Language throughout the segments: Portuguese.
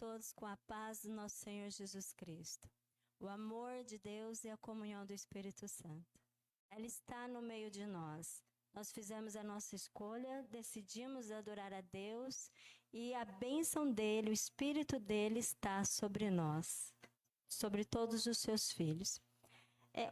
todos com a paz do nosso Senhor Jesus Cristo. O amor de Deus e a comunhão do Espírito Santo. Ela está no meio de nós. Nós fizemos a nossa escolha, decidimos adorar a Deus e a bênção dele, o Espírito dele está sobre nós, sobre todos os seus filhos.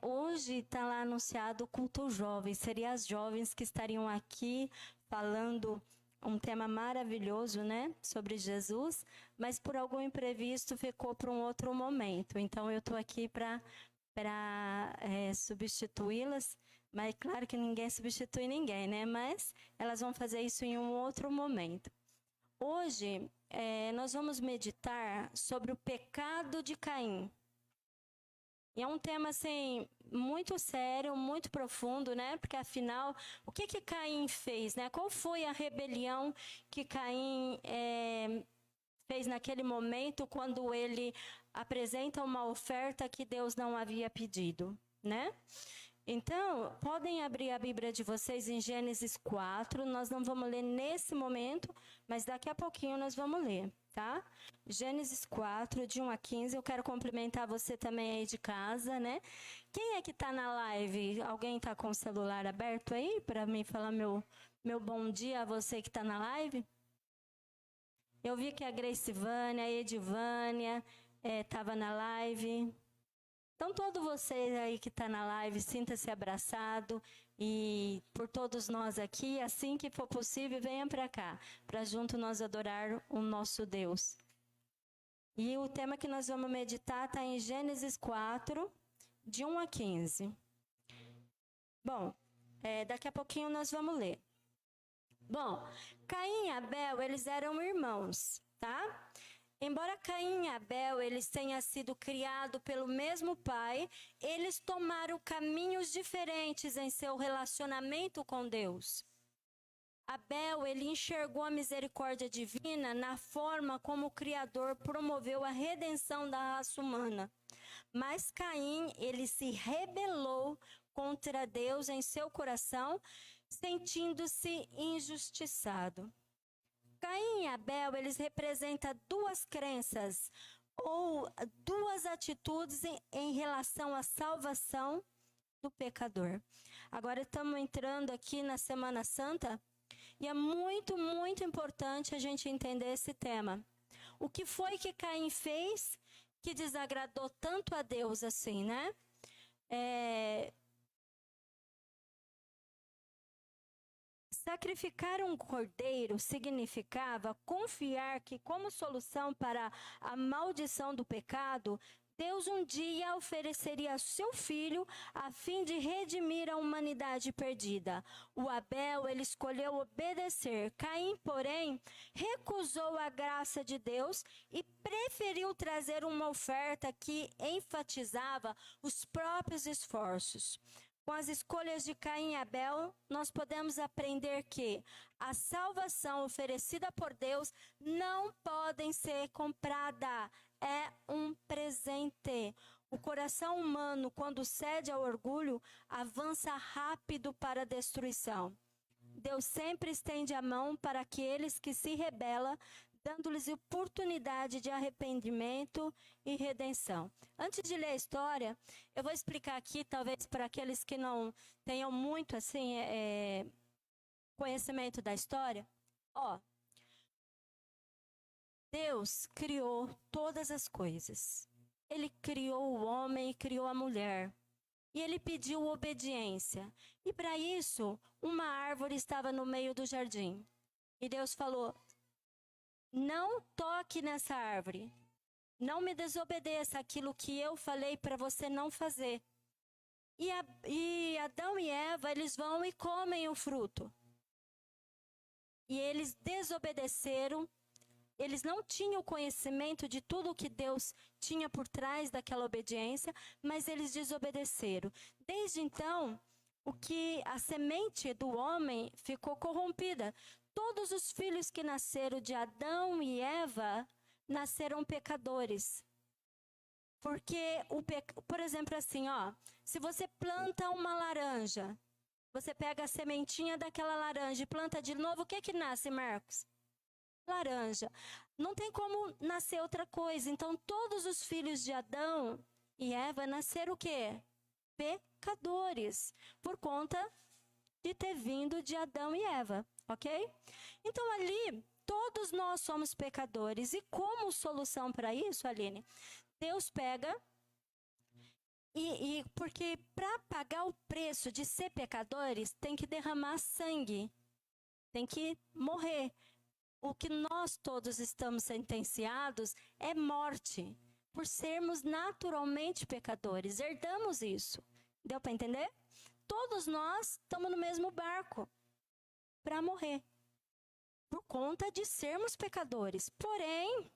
Hoje está lá anunciado o culto jovem, seriam as jovens que estariam aqui falando um tema maravilhoso, né, sobre Jesus, mas por algum imprevisto ficou para um outro momento. Então eu estou aqui para substituí-las, mas claro que ninguém substitui ninguém, né? Mas elas vão fazer isso em um outro momento. Hoje nós vamos meditar sobre o pecado de Caim. E é um tema assim muito sério, muito profundo, né? Porque afinal, o que Caim fez, né? Qual foi a rebelião que Caim fez naquele momento quando ele apresenta uma oferta que Deus não havia pedido, né? Então, podem abrir a Bíblia de vocês em Gênesis 4. Nós não vamos ler nesse momento, mas daqui a pouquinho nós vamos ler, tá? Gênesis 4, de 1 a 15. Eu quero cumprimentar você também aí de casa, né? Quem é que tá na live? Alguém tá com o celular aberto aí para mim falar meu bom dia a você que tá na live? Eu vi que a Grace Vânia, a Edivânia tava na live. Então, todos vocês aí que está na live, sinta-se abraçado e por todos nós aqui, assim que for possível, venham para cá, para junto nós adorar o nosso Deus. E o tema que nós vamos meditar está em Gênesis 4, de 1 a 15. Bom, daqui a pouquinho nós vamos ler. Bom, Caim e Abel, eles eram irmãos, tá? Embora Caim e Abel eles tenham sido criados pelo mesmo pai, eles tomaram caminhos diferentes em seu relacionamento com Deus. Abel ele enxergou a misericórdia divina na forma como o Criador promoveu a redenção da raça humana. Mas Caim ele se rebelou contra Deus em seu coração, sentindo-se injustiçado. Caim e Abel, eles representam duas crenças ou duas atitudes em relação à salvação do pecador. Agora estamos entrando aqui na Semana Santa e é muito, muito importante a gente entender esse tema. O que foi que Caim fez que desagradou tanto a Deus assim, né? Sacrificar um cordeiro significava confiar que, como solução para a maldição do pecado, Deus um dia ofereceria seu filho a fim de redimir a humanidade perdida. O Abel, ele escolheu obedecer. Caim, porém, recusou a graça de Deus e preferiu trazer uma oferta que enfatizava os próprios esforços. Com as escolhas de Caim e Abel, nós podemos aprender que a salvação oferecida por Deus não pode ser comprada. É um presente. O coração humano, quando cede ao orgulho, avança rápido para a destruição. Deus sempre estende a mão para aqueles que se rebelam, dando-lhes oportunidade de arrependimento e redenção. Antes de ler a história, eu vou explicar aqui, talvez para aqueles que não tenham muito assim conhecimento da história. Deus criou todas as coisas. Ele criou o homem e criou a mulher. E ele pediu obediência. E para isso, uma árvore estava no meio do jardim. E Deus falou: não toque nessa árvore. Não me desobedeça aquilo que eu falei para você não fazer. E Adão e Eva, eles vão e comem o fruto. E eles desobedeceram. Eles não tinham conhecimento de tudo o que Deus tinha por trás daquela obediência, mas eles desobedeceram. Desde então, a semente do homem ficou corrompida. Todos os filhos que nasceram de Adão e Eva nasceram pecadores. Porque, por exemplo, assim, se você planta uma laranja, você pega a sementinha daquela laranja e planta de novo, o que nasce, Marcos? laranja. Não tem como nascer outra coisa. Então, todos os filhos de Adão e Eva nasceram o quê? Pecadores, por conta de ter vindo de Adão e Eva, ok? Então, ali, todos nós somos pecadores. E como solução para isso, Aline? Deus pega porque para pagar o preço de ser pecadores, tem que derramar sangue, tem que morrer. O que nós todos estamos sentenciados é morte, por sermos naturalmente pecadores. Herdamos isso. Deu para entender? Todos nós estamos no mesmo barco para morrer, por conta de sermos pecadores. Porém,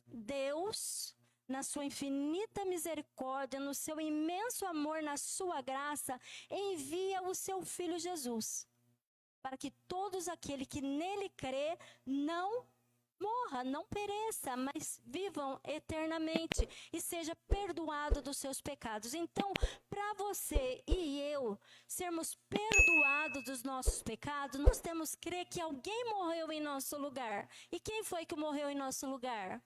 Deus, na sua infinita misericórdia, no seu imenso amor, na sua graça, envia o seu Filho Jesus, para que todos aqueles que nele crê não morra, não pereça, mas vivam eternamente e seja perdoado dos seus pecados. Então, para você e eu sermos perdoados dos nossos pecados, nós temos que crer que alguém morreu em nosso lugar. E quem foi que morreu em nosso lugar?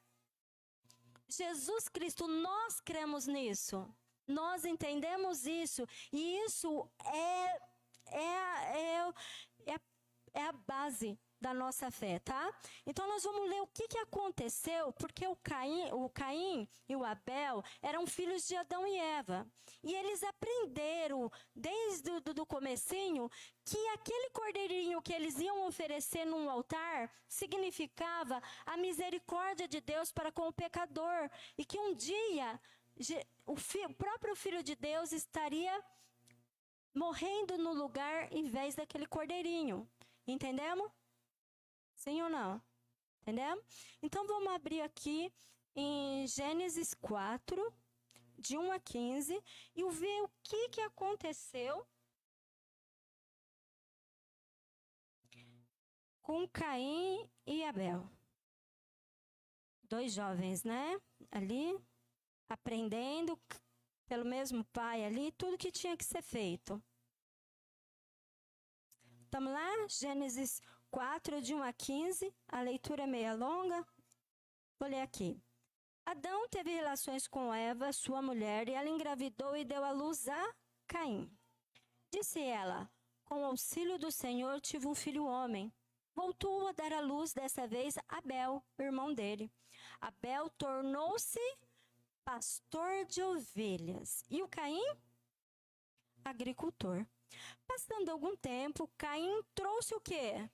Jesus Cristo. Nós cremos nisso. Nós entendemos isso. E isso é a base da nossa fé, tá? Então, nós vamos ler o que aconteceu, porque o Caim e o Abel eram filhos de Adão e Eva. E eles aprenderam, desde o comecinho, que aquele cordeirinho que eles iam oferecer num altar significava a misericórdia de Deus para com o pecador. E que um dia, o próprio Filho de Deus estaria morrendo no lugar em vez daquele cordeirinho. Entendemos? Sim ou não? Entendemos? Então, vamos abrir aqui em Gênesis 4, de 1 a 15, e ver o que aconteceu com Caim e Abel. Dois jovens, né? Ali, aprendendo pelo mesmo pai ali, tudo que tinha que ser feito. Estamos lá? Gênesis 4, de 1 a 15, a leitura é meia longa. Vou ler aqui. Adão teve relações com Eva, sua mulher, e ela engravidou e deu à luz a Caim. Disse ela, com o auxílio do Senhor tive um filho homem. Voltou a dar à luz dessa vez Abel, irmão dele. Abel tornou-se pastor de ovelhas. E o Caim? Agricultor. Passando algum tempo, Caim trouxe o quê?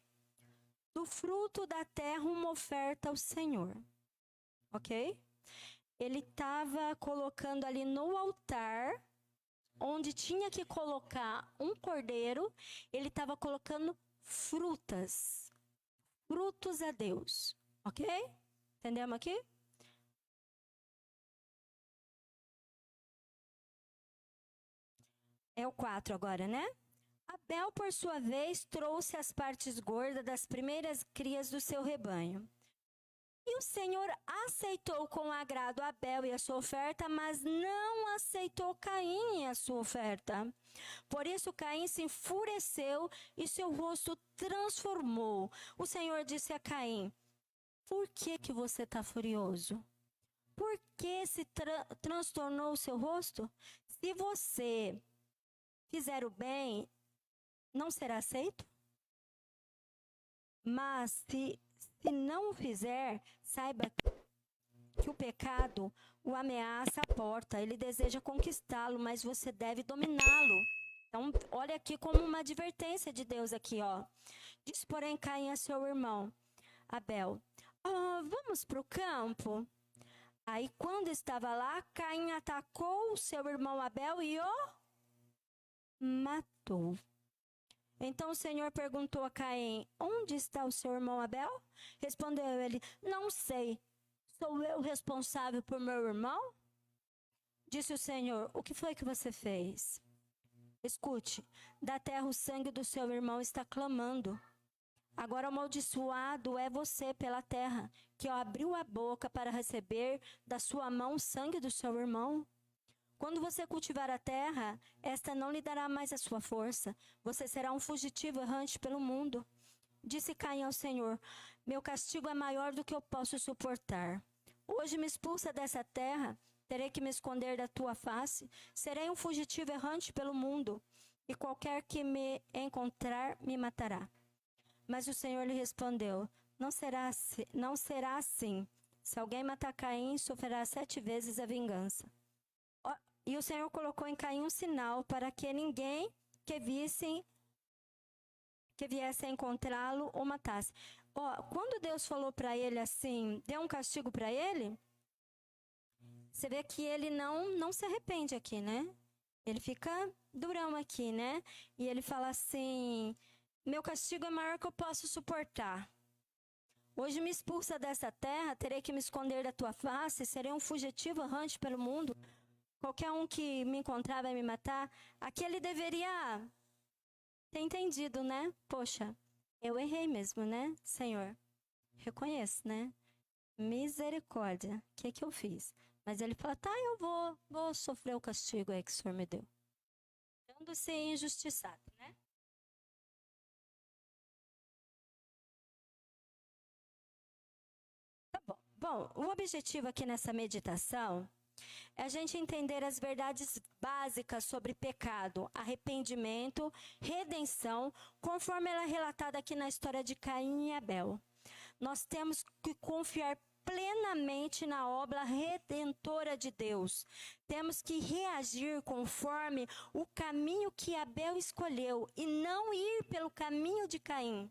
Do fruto da terra uma oferta ao Senhor. Ok? Ele estava colocando ali no altar, onde tinha que colocar um cordeiro, ele estava colocando frutas. Frutos a Deus. Ok? Entendemos aqui? É o 4 agora, né? Abel, por sua vez, trouxe as partes gordas das primeiras crias do seu rebanho. E o Senhor aceitou com agrado Abel e a sua oferta, mas não aceitou Caim e a sua oferta. Por isso Caim se enfureceu e seu rosto transformou. O Senhor disse a Caim, por que você está furioso? Por que se transtornou o seu rosto? Se você fizer o bem, não será aceito? Mas se não o fizer, saiba que o pecado o ameaça à porta. Ele deseja conquistá-lo, mas você deve dominá-lo. Então, olha aqui como uma advertência de Deus aqui, ó. Diz, porém, Caim a seu irmão, Abel, vamos para o campo? Aí, quando estava lá, Caim atacou o seu irmão Abel e o matou. Então o Senhor perguntou a Caim, onde está o seu irmão Abel? Respondeu ele, não sei. Sou eu responsável por meu irmão? Disse o Senhor, o que foi que você fez? Escute, da terra o sangue do seu irmão está clamando. Agora amaldiçoado é você pela terra, que abriu a boca para receber da sua mão o sangue do seu irmão. Quando você cultivar a terra, esta não lhe dará mais a sua força. Você será um fugitivo errante pelo mundo. Disse Caim ao Senhor: meu castigo é maior do que eu posso suportar. Hoje me expulsa dessa terra, terei que me esconder da tua face, serei um fugitivo errante pelo mundo, e qualquer que me encontrar me matará. Mas o Senhor lhe respondeu: não será assim. Se alguém matar Caim, sofrerá 7 vezes a vingança. E o Senhor colocou em Caim um sinal para que ninguém que viesse a encontrá-lo o matasse. Quando Deus falou para ele assim, deu um castigo para ele, você vê que ele não se arrepende aqui, né? Ele fica durão aqui, né? E ele fala assim: meu castigo é maior que eu posso suportar. Hoje me expulsa dessa terra, terei que me esconder da tua face, serei um fugitivo errante pelo mundo. Qualquer um que me encontrar vai me matar. Aqui ele deveria ter entendido, né? Poxa, eu errei mesmo, né, Senhor? Reconheço, né? Misericórdia. O que eu fiz? Mas ele fala: tá, eu vou sofrer o castigo aí que o Senhor me deu. Dando-se injustiçado, né? Tá bom. Bom, o objetivo aqui nessa meditação é a gente entender as verdades básicas sobre pecado, arrependimento, redenção, conforme ela é relatada aqui na história de Caim e Abel. Nós temos que confiar plenamente na obra redentora de Deus. Temos que reagir conforme o caminho que Abel escolheu e não ir pelo caminho de Caim.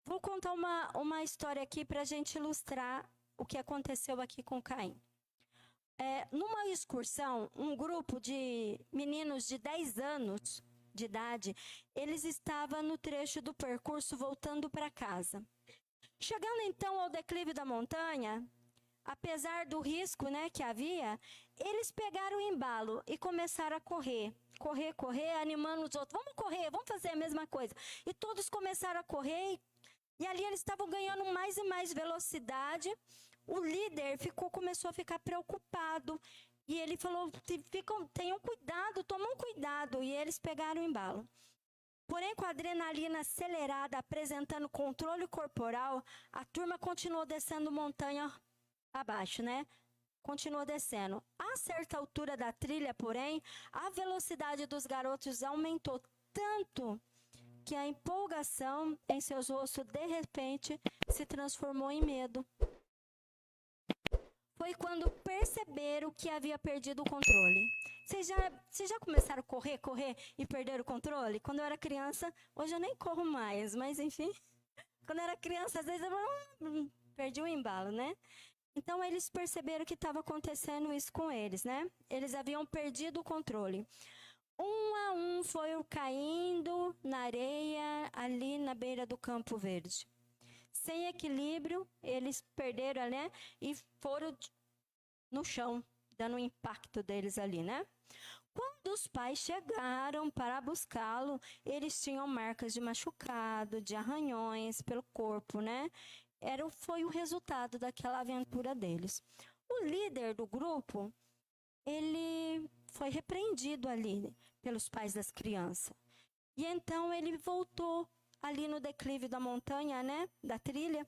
Vou contar uma história aqui para a gente ilustrar o que aconteceu aqui com Caim. Numa excursão, um grupo de meninos de 10 anos de idade, eles estavam no trecho do percurso voltando para casa. Chegando então ao declive da montanha, apesar do risco, né, que havia, eles pegaram o embalo e começaram a correr, animando os outros. Vamos correr, vamos fazer a mesma coisa. E todos começaram a correr e ali eles estavam ganhando mais e mais velocidade. O líder começou a ficar preocupado e ele falou: tenham cuidado, tomam cuidado. E eles pegaram o embalo. Porém, com a adrenalina acelerada, apresentando controle corporal, a turma continuou descendo montanha abaixo, né? Continuou descendo. A certa altura da trilha, porém, a velocidade dos garotos aumentou tanto que a empolgação em seus rostos, de repente, se transformou em medo. Foi quando perceberam que havia perdido o controle. Vocês já começaram a correr e perderam o controle? Quando eu era criança, hoje eu nem corro mais, mas enfim. Quando eu era criança, às vezes eu perdi o embalo, né? Então eles perceberam que estava acontecendo isso com eles, né? Eles haviam perdido o controle. Um a um foram caindo na areia ali na beira do Campo Verde. Sem equilíbrio, eles perderam, né? E foram no chão, dando um impacto deles ali, né? Quando os pais chegaram para buscá-lo, eles tinham marcas de machucado, de arranhões pelo corpo, né? Foi o resultado daquela aventura deles. O líder do grupo, ele foi repreendido ali pelos pais das crianças. E então ele voltou ali no declive da montanha, né, da trilha,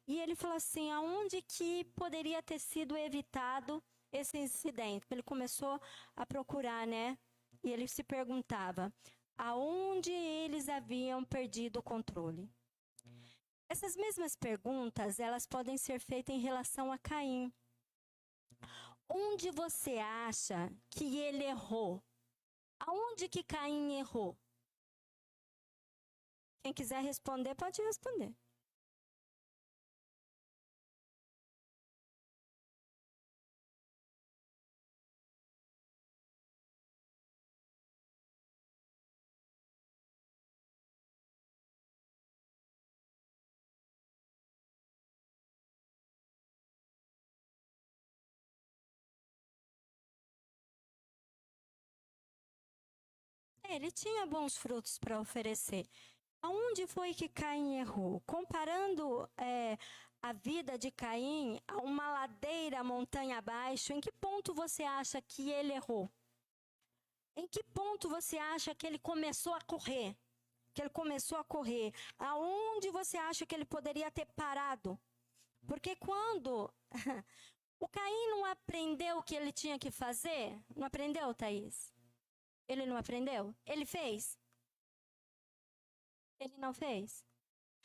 e ele falou assim: aonde que poderia ter sido evitado esse incidente? Ele começou a procurar, né, e ele se perguntava aonde eles haviam perdido o controle. Essas mesmas perguntas, elas podem ser feitas em relação a Caim. Onde você acha que ele errou? Aonde que Caim errou? Quem quiser responder, pode responder. Ele tinha bons frutos para oferecer. Aonde foi que Caim errou? Comparando a vida de Caim a uma ladeira montanha abaixo, em que ponto você acha que ele errou? Em que ponto você acha que ele começou a correr? que ele começou a correr? Aonde você acha que ele poderia ter parado? Porque quando o Caim não aprendeu o que ele tinha que fazer, não aprendeu, Thaís? Ele não aprendeu? Ele fez? Ele não fez?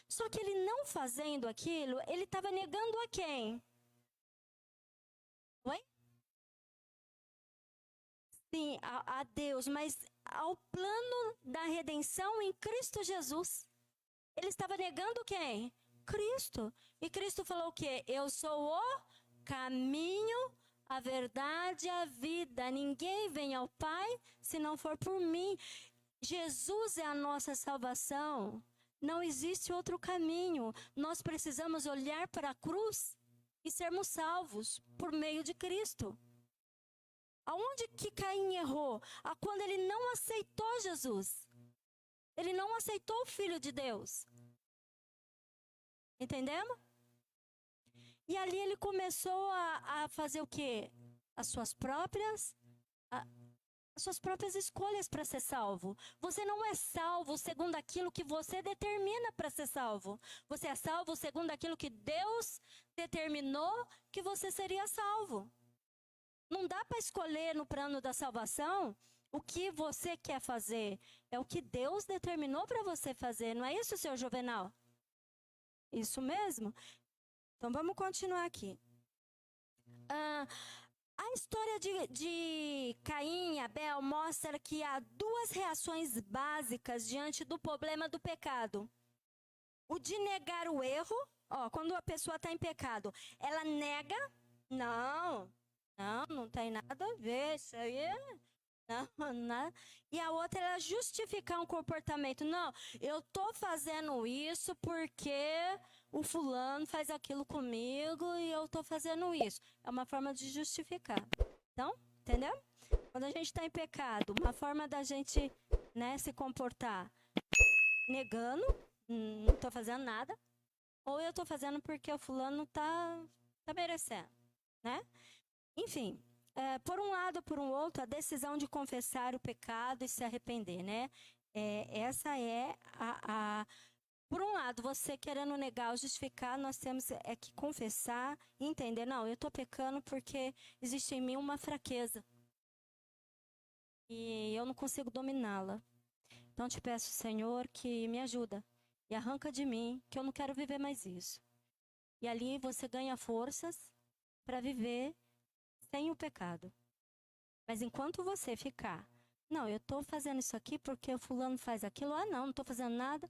Só que ele não fazendo aquilo, ele estava negando a quem? Oi? Sim, a Deus, mas ao plano da redenção em Cristo Jesus. Ele estava negando quem? Cristo. E Cristo falou o quê? Eu sou o caminho, a verdade e a vida. Ninguém vem ao Pai se não for por mim. Jesus é a nossa salvação. Não existe outro caminho. Nós precisamos olhar para a cruz e sermos salvos por meio de Cristo. Aonde que Caim errou? Quando ele não aceitou Jesus. Ele não aceitou o Filho de Deus. Entendemos? E ali ele começou a fazer o quê? As suas próprias escolhas para ser salvo. Você não é salvo segundo aquilo que você determina para ser salvo. Você é salvo segundo aquilo que Deus determinou que você seria salvo. Não dá para escolher no plano da salvação o que você quer fazer. É o que Deus determinou para você fazer. Não é isso, seu Juvenal? Isso mesmo? Então vamos continuar aqui. A história de Caim e Abel mostra que há duas reações básicas diante do problema do pecado. O de negar o erro, quando a pessoa está em pecado, ela nega, não tem nada a ver, isso aí não. E a outra, ela justificar um comportamento. Não, eu tô fazendo isso porque o fulano faz aquilo comigo e eu tô fazendo isso. É uma forma de justificar. Então, entendeu? Quando a gente está em pecado, uma forma da gente, se comportar negando, não tô fazendo nada, ou eu tô fazendo porque o fulano tá merecendo, né? Enfim, por um lado ou por um outro, a decisão de confessar o pecado e se arrepender, né? Essa é Por um lado, você querendo negar ou justificar, nós temos que confessar e entender, não, eu estou pecando porque existe em mim uma fraqueza. E eu não consigo dominá-la. Então, te peço, Senhor, que me ajuda. E arranca de mim, que eu não quero viver mais isso. E ali você ganha forças para viver sem o pecado. Mas enquanto você ficar, não, eu estou fazendo isso aqui porque o fulano faz aquilo, não estou fazendo nada,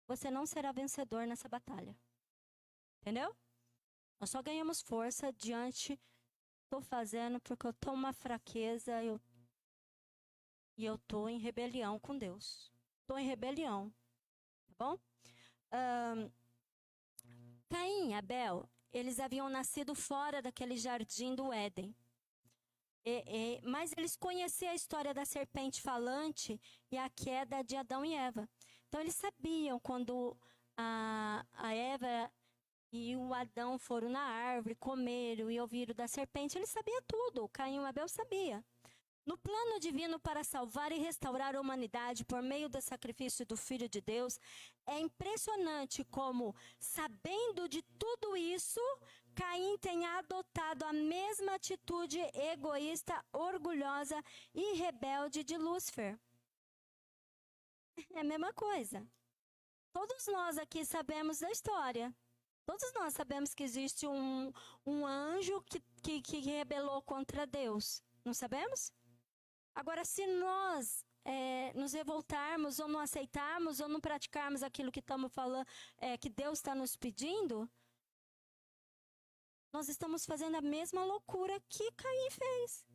você não será vencedor nessa batalha. Entendeu? Nós só ganhamos força diante, estou fazendo porque eu estou uma fraqueza e eu estou em rebelião com Deus. Estou em rebelião, tá bom? Caim e Abel, eles haviam nascido fora daquele jardim do Éden. Mas eles conheciam a história da serpente falante e a queda de Adão e Eva. Então eles sabiam quando a Eva e o Adão foram na árvore, comeram e ouviram da serpente. Eles sabiam tudo, Caim e Abel sabia. No plano divino para salvar e restaurar a humanidade por meio do sacrifício do Filho de Deus, é impressionante como, sabendo de tudo isso, Caim tenha adotado a mesma atitude egoísta, orgulhosa e rebelde de Lúcifer. É a mesma coisa. Todos nós aqui sabemos da história. Todos nós sabemos que existe um anjo que rebelou contra Deus. Não sabemos? Agora, se nós nos revoltarmos, ou não aceitarmos, ou não praticarmos aquilo que estamos falando, que Deus está nos pedindo, nós estamos fazendo a mesma loucura que Caim fez.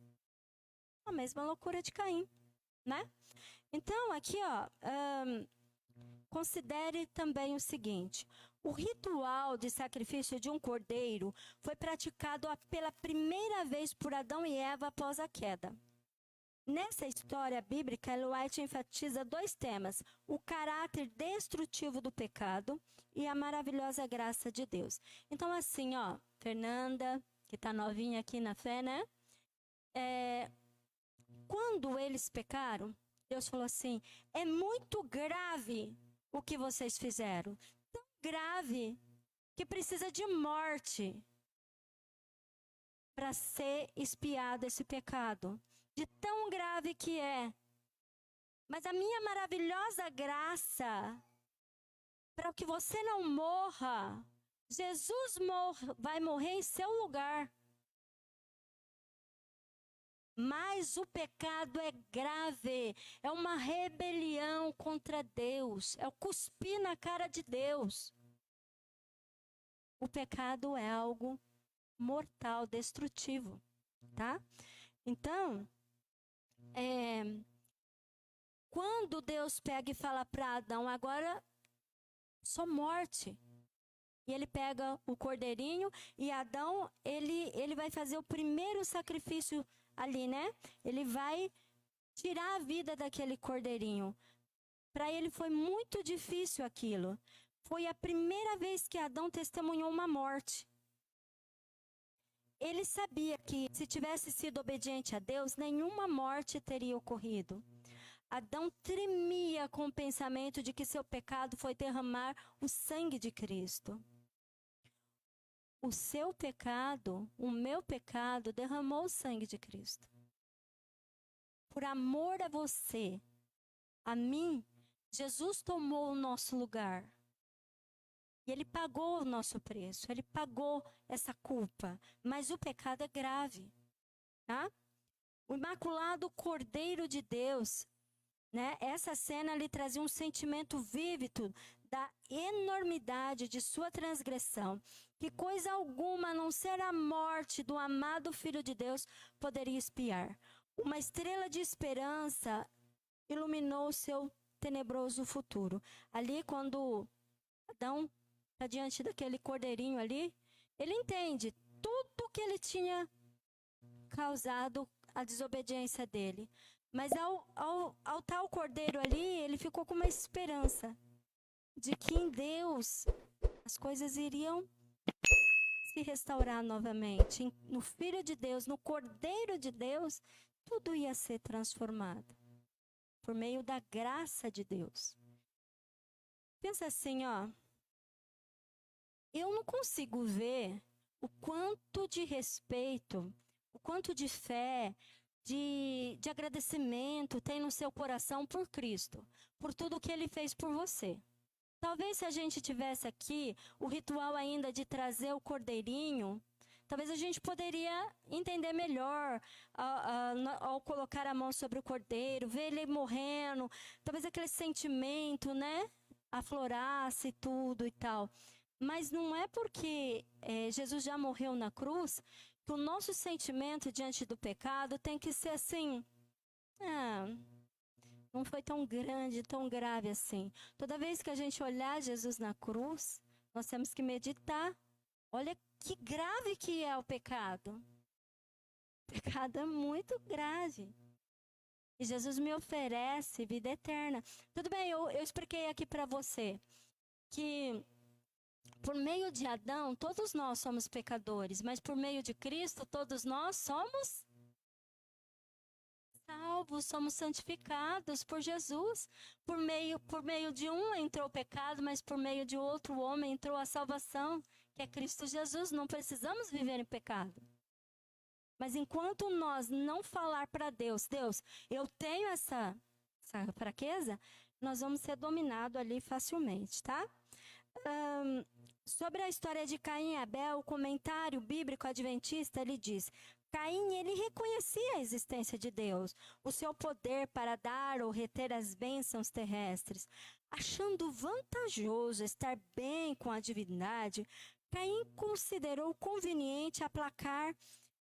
A mesma loucura de Caim, né? Então, aqui, considere também o seguinte: o ritual de sacrifício de um cordeiro foi praticado pela primeira vez por Adão e Eva após a queda. Nessa história bíblica, Ellen White enfatiza dois temas: o caráter destrutivo do pecado e a maravilhosa graça de Deus. Então, assim, Fernanda, que está novinha aqui na fé, né? Quando eles pecaram, Deus falou assim: é muito grave o que vocês fizeram? Tão grave que precisa de morte para ser expiado esse pecado. De tão grave que é. Mas a minha maravilhosa graça, para que você não morra, Jesus vai morrer em seu lugar. Mas o pecado é grave, é uma rebelião contra Deus, é o cuspir na cara de Deus. O pecado é algo mortal, destrutivo, tá? Então, quando Deus pega e fala para Adão, agora só morte. E ele pega o cordeirinho e Adão, ele vai fazer o primeiro sacrifício ali, né? Ele vai tirar a vida daquele cordeirinho. Para ele foi muito difícil aquilo. Foi a primeira vez que Adão testemunhou uma morte. Ele sabia que se tivesse sido obediente a Deus, nenhuma morte teria ocorrido. Adão tremia com o pensamento de que seu pecado foi derramar o sangue de Cristo. O seu pecado, o meu pecado, derramou o sangue de Cristo. Por amor a você, a mim, Jesus tomou o nosso lugar. E Ele pagou o nosso preço, Ele pagou essa culpa. Mas o pecado é grave, tá? O imaculado Cordeiro de Deus, né? Essa cena lhe trazia um sentimento vívido da enormidade de sua transgressão, que coisa alguma, a não ser a morte do amado Filho de Deus, poderia expiar. Uma estrela de esperança iluminou o seu tenebroso futuro. Ali, quando Adão está diante daquele cordeirinho ali, ele entende tudo que ele tinha causado a desobediência dele. Mas ao tal cordeiro ali, ele ficou com uma esperança de que em Deus as coisas iriam se restaurar novamente. No Filho de Deus, no Cordeiro de Deus, tudo ia ser transformado por meio da graça de Deus. Pensa assim, ó. Eu não consigo ver o quanto de respeito, o quanto de fé, de agradecimento tem no seu coração por Cristo, por tudo que Ele fez por você. Talvez se a gente tivesse aqui o ritual ainda de trazer o cordeirinho, talvez a gente poderia entender melhor ao colocar a mão sobre o cordeiro, ver ele morrendo, talvez aquele sentimento, né, aflorasse tudo e tal. Mas não é porque Jesus já morreu na cruz que o nosso sentimento diante do pecado tem que ser assim, não foi tão grande, tão grave assim. Toda vez que a gente olhar Jesus na cruz, nós temos que meditar. Olha que grave que é o pecado. O pecado é muito grave. E Jesus me oferece vida eterna. Tudo bem, eu expliquei aqui para você que por meio de Adão, todos nós somos pecadores, mas por meio de Cristo, todos nós somos salvos, somos santificados por Jesus. Por meio de um entrou o pecado, mas por meio de outro homem entrou a salvação, que é Cristo Jesus. Não precisamos viver em pecado. Mas enquanto nós não falar para Deus, eu tenho essa fraqueza, nós vamos ser dominados ali facilmente, tá? Sobre a história de Caim e Abel, o comentário bíblico adventista, ele diz: Caim, ele reconhecia a existência de Deus, o seu poder para dar ou reter as bênçãos terrestres. Achando vantajoso estar bem com a divindade, Caim considerou conveniente aplacar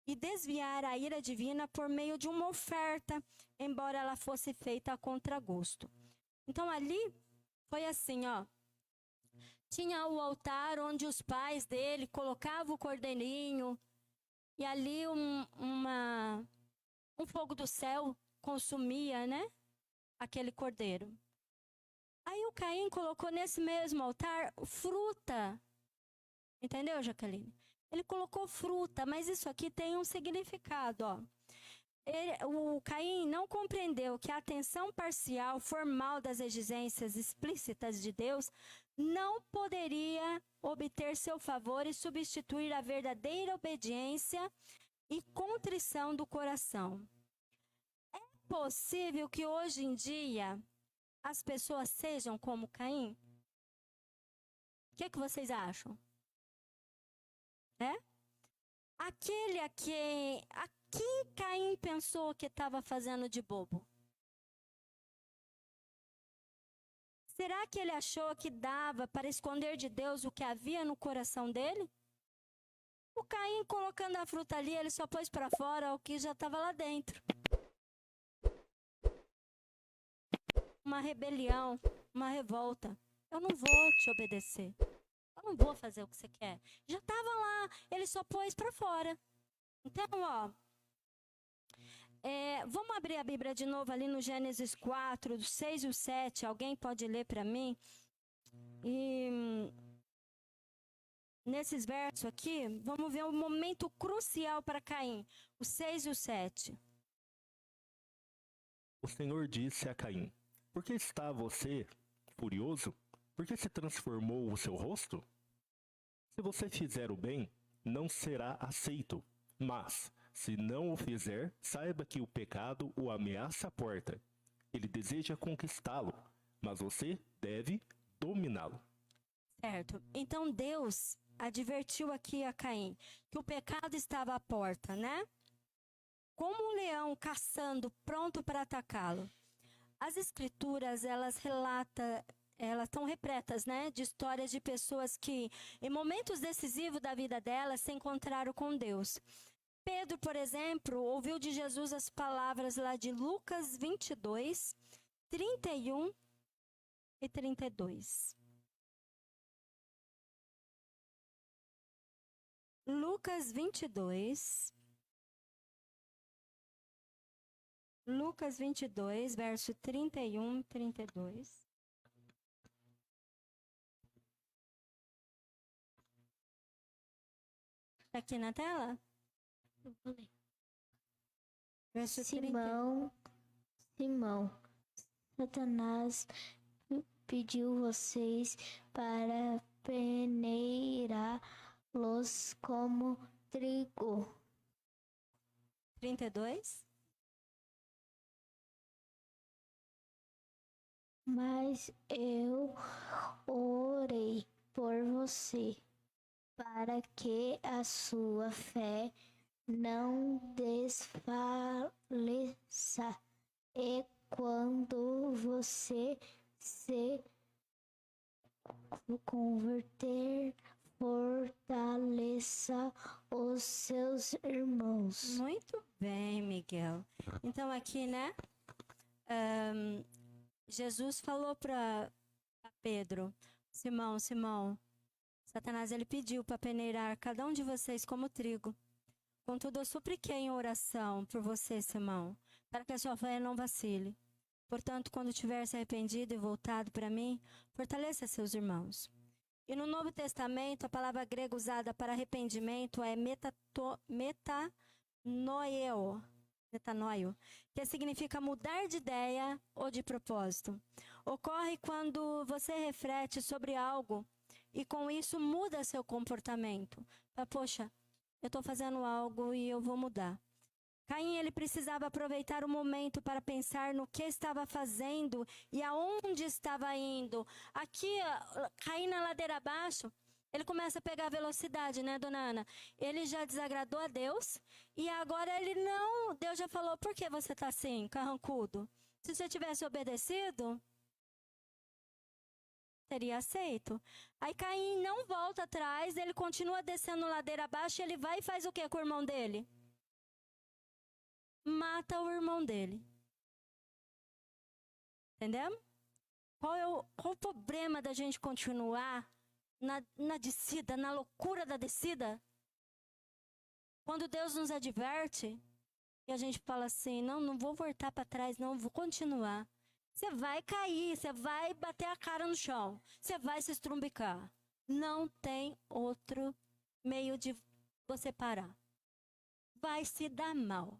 e desviar a ira divina por meio de uma oferta, embora ela fosse feita a contragosto. Então ali foi assim, ó. Tinha o altar onde os pais dele colocavam o cordeirinho, e ali um fogo do céu consumia, né, aquele cordeiro. Aí o Caim colocou nesse mesmo altar fruta. Entendeu, Jaqueline? Ele colocou fruta, mas isso aqui tem um significado, ó. o Caim não compreendeu que a atenção parcial, formal das exigências explícitas de Deus não poderia obter seu favor e substituir a verdadeira obediência e contrição do coração. É possível que hoje em dia as pessoas sejam como Caim? O que vocês acham? Aquele a quem Caim pensou que estava fazendo de bobo? Será que ele achou que dava para esconder de Deus o que havia no coração dele? O Caim, colocando a fruta ali, ele só pôs para fora o que já estava lá dentro. Uma rebelião, uma revolta. Eu não vou te obedecer. Eu não vou fazer o que você quer. Já estava lá, ele só pôs para fora. Então, vamos abrir a Bíblia de novo ali no Gênesis 4, do 6 e o 7. Alguém pode ler para mim? E nesses versos aqui, vamos ver um momento crucial para Caim. O 6 e o 7. O Senhor disse a Caim: por que está você furioso? Por que se transformou o seu rosto? Se você fizer o bem, não será aceito. Mas, se não o fizer, saiba que o pecado o ameaça à porta. Ele deseja conquistá-lo, mas você deve dominá-lo. Certo. Então Deus advertiu aqui a Caim que o pecado estava à porta, né? Como um leão caçando, pronto para atacá-lo. As escrituras, elas estão repletas, né, de histórias de pessoas que, em momentos decisivos da vida delas, se encontraram com Deus. Pedro, por exemplo, ouviu de Jesus as palavras lá de Lucas 22, 31 e 32. Lucas 22, verso 31 e 32. Está aqui na tela? Eu vou ler. Verso Simão, Satanás pediu vocês para peneirá-los como trigo. 32. Mas eu orei por você, para que a sua fé não desfaleça, e quando você se converter, fortaleça os seus irmãos. Muito bem, Miguel. Então aqui, né, Jesus falou para Pedro: Simão, Satanás ele pediu para peneirar cada um de vocês como trigo. Contudo, eu supliquei em oração por você, Simão, para que a sua fé não vacile. Portanto, quando tiver se arrependido e voltado para mim, fortaleça seus irmãos. E no Novo Testamento, a palavra grega usada para arrependimento é metanoio, que significa mudar de ideia ou de propósito. Ocorre quando você reflete sobre algo e com isso muda seu comportamento. Poxa, eu estou fazendo algo e eu vou mudar. Caim, ele precisava aproveitar o momento para pensar no que estava fazendo e aonde estava indo. Aqui, Caim na ladeira abaixo, ele começa a pegar velocidade, né, dona Ana? Ele já desagradou a Deus e agora Deus já falou: por que você está assim, carrancudo? Se você tivesse obedecido, teria aceito. Aí Caim não volta atrás, ele continua descendo ladeira abaixo e ele vai e faz o que com o irmão dele? Mata o irmão dele. Entendeu? Qual o problema da gente continuar na descida, na loucura da descida? Quando Deus nos adverte e a gente fala assim: não vou voltar para trás, não, vou continuar. Você vai cair, você vai bater a cara no chão, você vai se estrumbicar. Não tem outro meio de você parar. Vai se dar mal.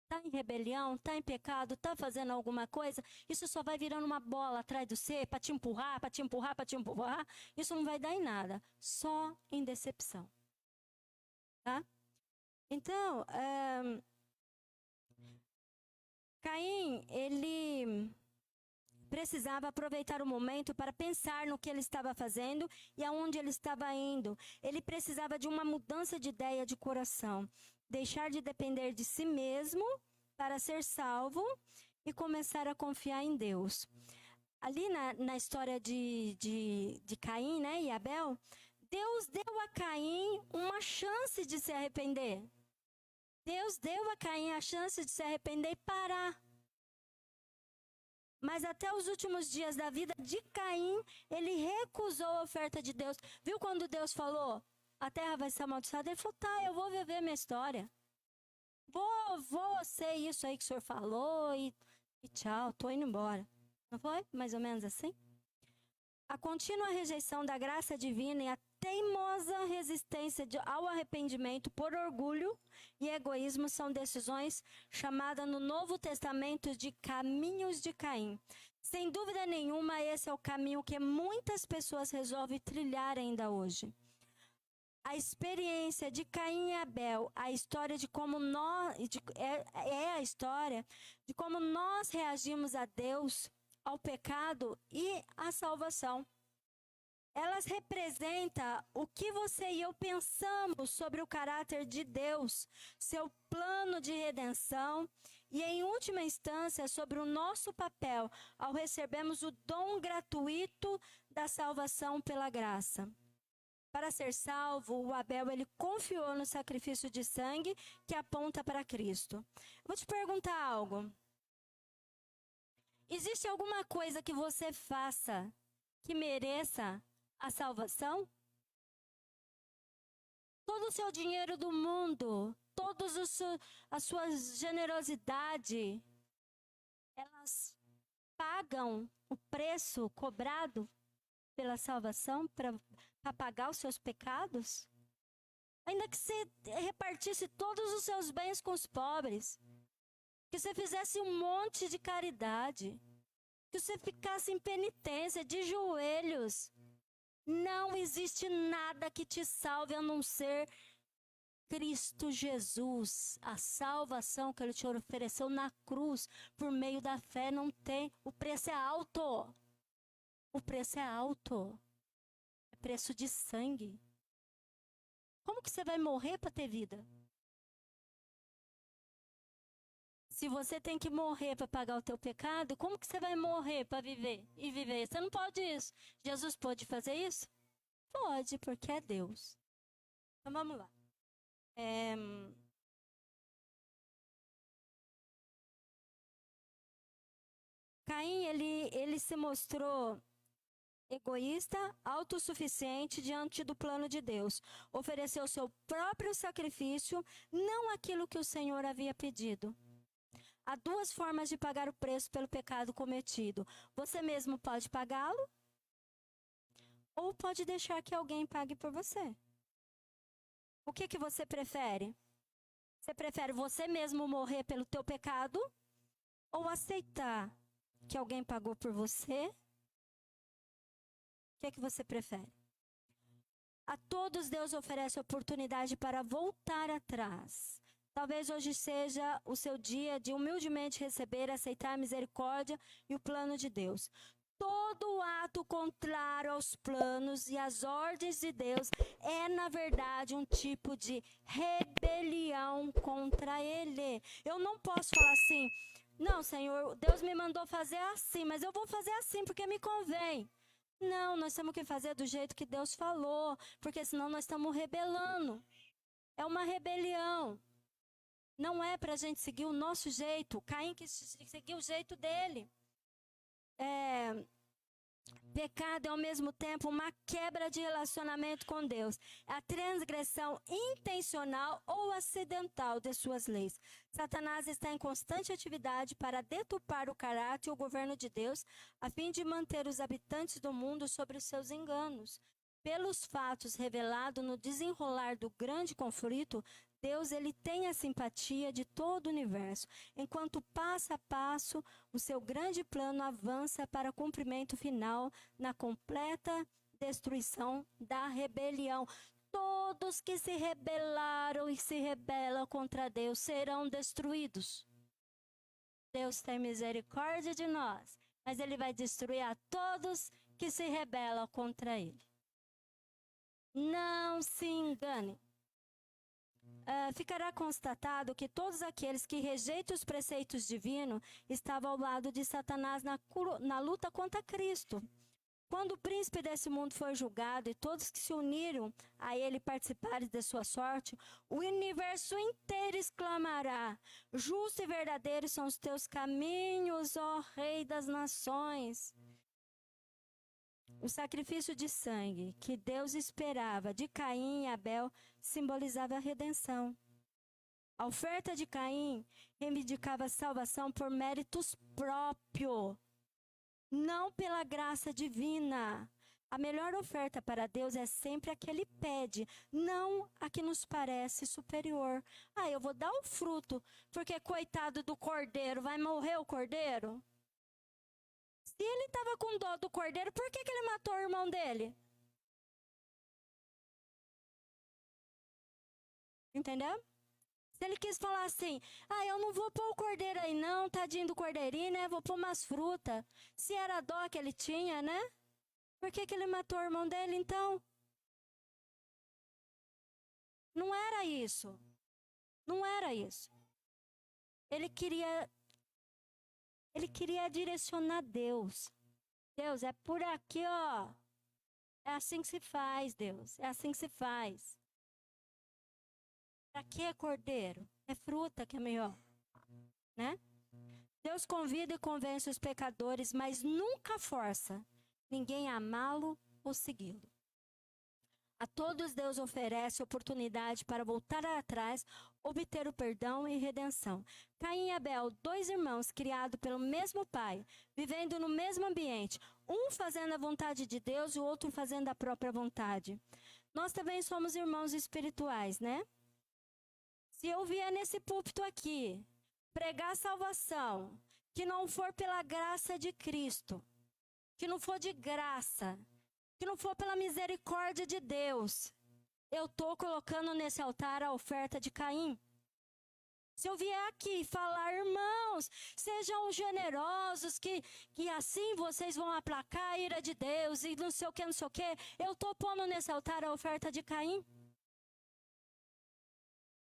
está em rebelião, está em pecado, está fazendo alguma coisa, isso só vai virando uma bola atrás de você para te empurrar, para te empurrar, para te empurrar. Isso não vai dar em nada, só em decepção. Tá? Então, Caim, ele precisava aproveitar o momento para pensar no que ele estava fazendo e aonde ele estava indo. Ele precisava de uma mudança de ideia de coração. Deixar de depender de si mesmo para ser salvo e começar a confiar em Deus. Ali na história de Caim, né, e Abel, Deus deu a Caim uma chance de se arrepender. Deus deu a Caim a chance de se arrepender e parar. Mas até os últimos dias da vida de Caim, ele recusou a oferta de Deus. Viu quando Deus falou, a terra vai ser amaldiçoada? Ele falou, tá, eu vou viver minha história. Vou ser isso aí que o senhor falou e tchau, tô indo embora. Não foi? Mais ou menos assim? A contínua rejeição da graça divina e a teimosa resistência ao arrependimento por orgulho e egoísmo são decisões chamadas no Novo Testamento de caminhos de Caim. Sem dúvida nenhuma, esse é o caminho que muitas pessoas resolvem trilhar ainda hoje. A experiência de Caim e Abel, a história de como é a história de como nós reagimos a Deus, ao pecado e à salvação. Elas representam o que você e eu pensamos sobre o caráter de Deus, seu plano de redenção e, em última instância, sobre o nosso papel ao recebermos o dom gratuito da salvação pela graça. Para ser salvo, o Abel ele confiou no sacrifício de sangue que aponta para Cristo. Vou te perguntar algo. Existe alguma coisa que você faça que mereça a salvação? Todo o seu dinheiro do mundo, toda a sua generosidade, elas pagam o preço cobrado pela salvação para pagar os seus pecados? Ainda que você repartisse todos os seus bens com os pobres, que você fizesse um monte de caridade, que você ficasse em penitência, de joelhos. Não existe nada que te salve a não ser Cristo Jesus. A salvação que Ele te ofereceu na cruz, por meio da fé, não tem. O preço é alto. O preço é alto. É preço de sangue. Como que você vai morrer para ter vida? Se você tem que morrer para pagar o teu pecado, como que você vai morrer para viver e viver? Você não pode isso. Jesus pode fazer isso? Pode, porque é Deus. Então vamos lá. Caim, ele se mostrou egoísta, autossuficiente diante do plano de Deus. Ofereceu seu próprio sacrifício, não aquilo que o Senhor havia pedido. Há duas formas de pagar o preço pelo pecado cometido. Você mesmo pode pagá-lo, ou pode deixar que alguém pague por você. O que você prefere? Você prefere você mesmo morrer pelo teu pecado, ou aceitar que alguém pagou por você? O que você prefere? A todos Deus oferece oportunidade para voltar atrás. Talvez hoje seja o seu dia de humildemente receber, aceitar a misericórdia e o plano de Deus. Todo ato contrário aos planos e às ordens de Deus é, na verdade, um tipo de rebelião contra Ele. Eu não posso falar assim, não, Senhor, Deus me mandou fazer assim, mas eu vou fazer assim porque me convém. Não, nós temos que fazer do jeito que Deus falou, porque senão nós estamos rebelando. É uma rebelião. Não é para a gente seguir o nosso jeito. Caim quis seguir o jeito dele. Pecado é ao mesmo tempo uma quebra de relacionamento com Deus. A transgressão intencional ou acidental de suas leis. Satanás está em constante atividade para deturpar o caráter e o governo de Deus, a fim de manter os habitantes do mundo sobre os seus enganos. Pelos fatos revelados no desenrolar do grande conflito, Deus, ele tem a simpatia de todo o universo, enquanto passo a passo o seu grande plano avança para cumprimento final na completa destruição da rebelião. Todos que se rebelaram e se rebelam contra Deus serão destruídos. Deus tem misericórdia de nós, mas ele vai destruir a todos que se rebelam contra ele. Não se engane. Ficará constatado que todos aqueles que rejeitam os preceitos divinos estavam ao lado de Satanás na luta contra Cristo. Quando o príncipe desse mundo foi julgado e todos que se uniram a ele participarem de sua sorte, o universo inteiro exclamará: justo e verdadeiro são os teus caminhos, ó Rei das nações. O sacrifício de sangue que Deus esperava de Caim e Abel simbolizava a redenção. A oferta de Caim reivindicava a salvação por méritos próprios, não pela graça divina. A melhor oferta para Deus é sempre a que Ele pede, não a que nos parece superior. Eu vou dar o fruto, porque coitado do cordeiro, vai morrer o cordeiro? Se ele estava com dó do cordeiro, por que ele matou o irmão dele? Entendeu? Se ele quis falar assim, eu não vou pôr o cordeiro aí não, tadinho do cordeirinho, né? Vou pôr umas frutas. Se era dó que ele tinha, né? Por que ele matou o irmão dele, então? Não era isso. Não era isso. Ele queria direcionar Deus. Deus, é por aqui, ó. É assim que se faz, Deus. É assim que se faz. Para que cordeiro? É fruta que é melhor, né? Deus convida e convence os pecadores, mas nunca força ninguém a amá-lo ou segui-lo. A todos Deus oferece oportunidade para voltar atrás, obter o perdão e redenção. Caim e Abel, 2 irmãos criados pelo mesmo pai, vivendo no mesmo ambiente, um fazendo a vontade de Deus e o outro fazendo a própria vontade. Nós também somos irmãos espirituais, né? Se eu vier nesse púlpito aqui, pregar salvação, que não for pela graça de Cristo, que não for de graça, que não for pela misericórdia de Deus, eu estou colocando nesse altar a oferta de Caim. Se eu vier aqui falar, irmãos, sejam generosos, que assim vocês vão aplacar a ira de Deus e não sei o que, eu estou pondo nesse altar a oferta de Caim.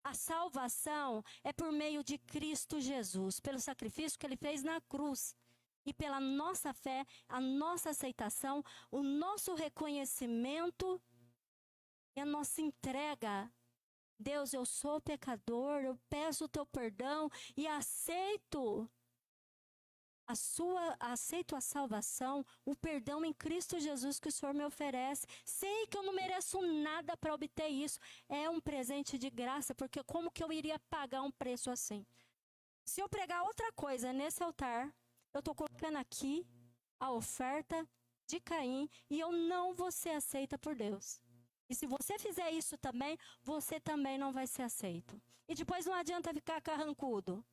A salvação é por meio de Cristo Jesus, pelo sacrifício que ele fez na cruz. E pela nossa fé, a nossa aceitação, o nosso reconhecimento e a nossa entrega. Deus, eu sou pecador, eu peço o teu perdão e aceito a salvação, o perdão em Cristo Jesus que o Senhor me oferece. Sei que eu não mereço nada para obter isso. É um presente de graça, porque como que eu iria pagar um preço assim? Se eu pregar outra coisa nesse altar, eu estou colocando aqui a oferta de Caim e eu não vou ser aceita por Deus. E se você fizer isso também, você também não vai ser aceito. E depois não adianta ficar carrancudo.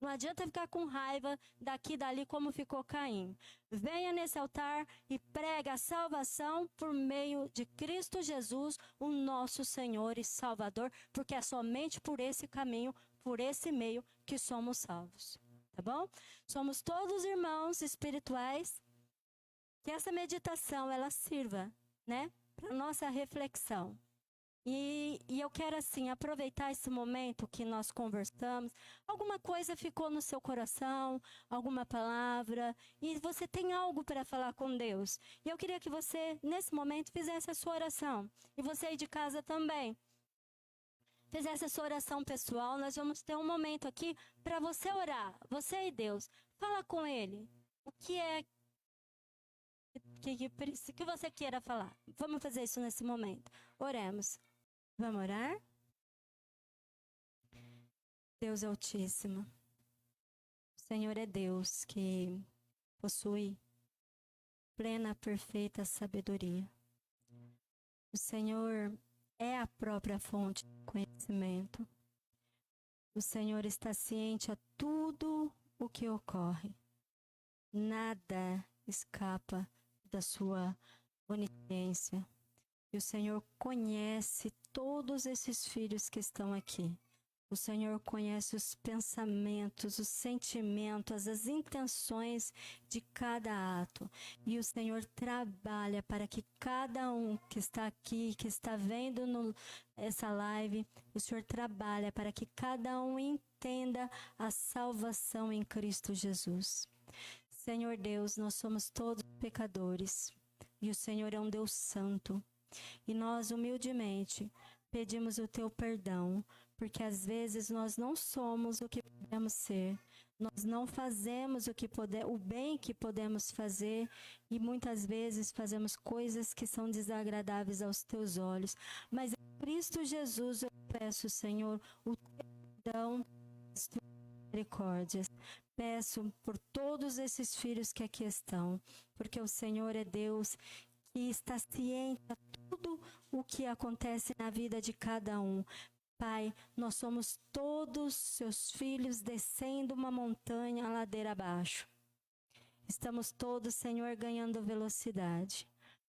Não adianta ficar com raiva daqui e dali como ficou Caim. Venha nesse altar e prega a salvação por meio de Cristo Jesus, o nosso Senhor e Salvador, porque é somente por esse caminho, por esse meio que somos salvos. Tá bom? Somos todos irmãos espirituais. Que essa meditação ela sirva, né, para nossa reflexão. E eu quero, assim, aproveitar esse momento que nós conversamos. Alguma coisa ficou no seu coração, alguma palavra, e você tem algo para falar com Deus. E eu queria que você, nesse momento, fizesse a sua oração. E você aí de casa também. Fizesse a sua oração pessoal. Nós vamos ter um momento aqui para você orar, você e Deus. Fala com Ele. O que é que você queira falar? Vamos fazer isso nesse momento. Oremos. Vamos orar? Deus Altíssimo, o Senhor é Deus que possui plena, perfeita sabedoria. O Senhor é a própria fonte de conhecimento. O Senhor está ciente a tudo o que ocorre. Nada escapa da sua onisciência. E o Senhor conhece todos esses filhos que estão aqui. O Senhor conhece os pensamentos, os sentimentos, as intenções de cada ato. E o Senhor trabalha para que cada um que está aqui, que está vendo essa live, o Senhor trabalha para que cada um entenda a salvação em Cristo Jesus. Senhor Deus, nós somos todos pecadores. E o Senhor é um Deus santo. E nós, humildemente, pedimos o teu perdão, porque às vezes nós não somos o que podemos ser, nós não fazemos o bem que podemos fazer e muitas vezes fazemos coisas que são desagradáveis aos teus olhos. Mas em Cristo Jesus eu peço, Senhor, o teu perdão, as tuas misericórdias. Peço por todos esses filhos que aqui estão, porque o Senhor é Deus que está ciente de tudo o que acontece na vida de cada um. Pai, nós somos todos seus filhos descendo uma montanha, a ladeira abaixo. Estamos todos, Senhor, ganhando velocidade.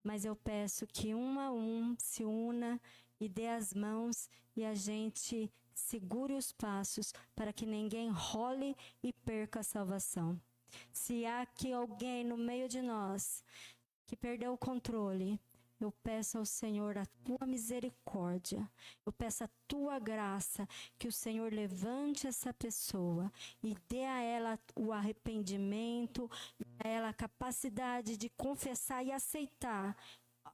Mas eu peço que um a um se una e dê as mãos e a gente segure os passos para que ninguém role e perca a salvação. Se há aqui alguém no meio de nós que perdeu o controle, eu peço ao Senhor a tua misericórdia, eu peço a tua graça, que o Senhor levante essa pessoa e dê a ela o arrependimento, a ela a capacidade de confessar e aceitar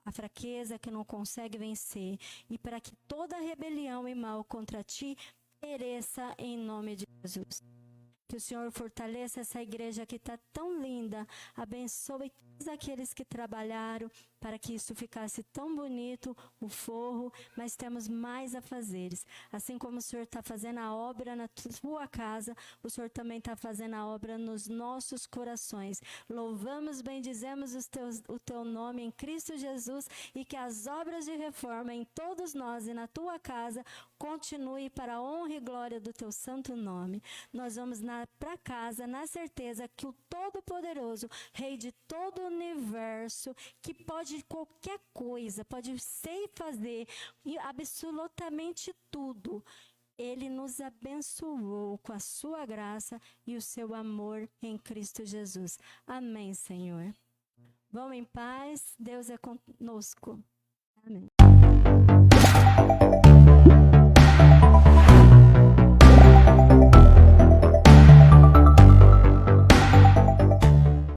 a fraqueza que não consegue vencer, e para que toda rebelião e mal contra ti pereça em nome de Jesus. Que o Senhor fortaleça essa igreja que está tão linda, abençoe todos aqueles que trabalharam para que isso ficasse tão bonito, o forro, mas temos mais a fazeres. Assim como o Senhor está fazendo a obra na tua casa, o Senhor também está fazendo a obra nos nossos corações. Louvamos, bendizemos o teu nome em Cristo Jesus e que as obras de reforma em todos nós e na tua casa continue para a honra e glória do teu santo nome. Nós vamos para casa na certeza que o Todo-Poderoso, Rei de todo o universo, que pode qualquer coisa, pode ser e fazer absolutamente tudo, Ele nos abençoou com a sua graça e o seu amor em Cristo Jesus. Amém, Senhor. Vão em paz, Deus é conosco. Amém.